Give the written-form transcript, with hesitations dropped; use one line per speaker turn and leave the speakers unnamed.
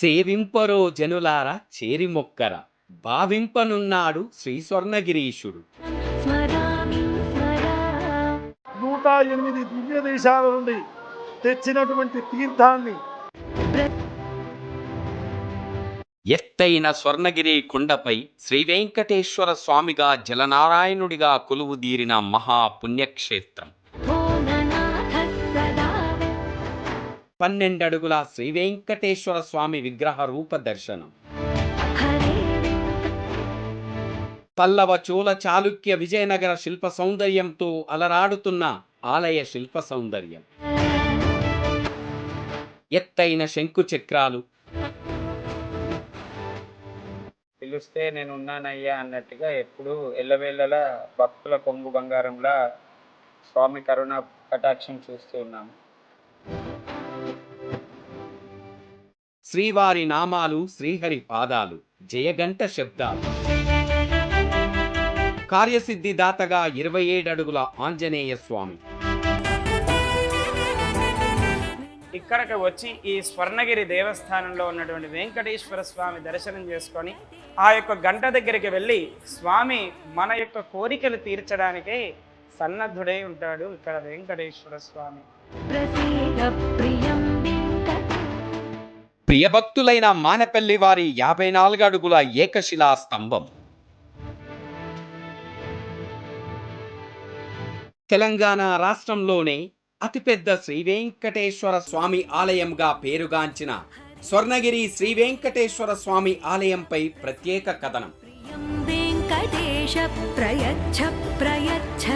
సేవింపరో జనులార చేరి మొక్కర భావింపనున్నాడు శ్రీ స్వర్ణగిరీశుడు.
స్మరామి స్మరామి
108 దివ్య దేశాల నుండి తెచ్చినటువంటి తీర్థాన్ని
ఎత్తైన స్వర్ణగిరి కొండపై శ్రీ వెంకటేశ్వర స్వామిగా జలనారాయణుడిగా కొలువుదీరిన మహాపుణ్యక్షేత్రం.
భోగనాథ సదా
12 అడుగుల శ్రీ వెంకటేశ్వర స్వామి విగ్రహ రూప దర్శనం.
హరే
పల్లవ చోళ చాళుక్య విజయనగర శిల్ప సౌందర్యంతో అలరాడుతున్న ఆలయ శిల్ప సౌందర్యం. ఎత్తైన శంకు చక్రాలు,
పిలుస్తే నేను ఉన్నానయ్యా అన్నట్టుగా ఎప్పుడు ఎల్లవేళలా భక్తుల కొంగు బంగారంలా స్వామి కరుణ కటాక్షం చూస్తూ ఉన్నాము.
శ్రీవారి నామాలు, శ్రీహరి పాదాలు, జయగంట శబ్దాలు. కార్యసిద్ధి దాతగా 27 అడుగుల ఆంజనేయ స్వామి.
ఇక్కడికి వచ్చి ఈ స్వర్ణగిరి దేవస్థానంలో ఉన్నటువంటి వెంకటేశ్వర స్వామి దర్శనం చేసుకొని ఆ యొక్క గంట దగ్గరికి వెళ్ళి స్వామి మన యొక్క కోరికలు తీర్చడానికే సన్నద్ధుడై ఉంటాడు ఇక్కడ వెంకటేశ్వర స్వామి.
ప్రసీద ప్రియం వెంకట
ప్రియభక్తులైన మానపల్లి వారి 54 అడుగుల ఏకశిలా స్తంభం. తెలంగాణ రాష్ట్రంలోనే అతిపెద్ద శ్రీ వెంకటేశ్వర స్వామి ఆలయంగా పేరుగాంచిన స్వర్ణగిరి శ్రీ వెంకటేశ్వర స్వామి ఆలయంపై ప్రత్యేక కథనం.
ప్రియం వెంకటేశ ప్రయచ్ఛ ప్రయచ్ఛ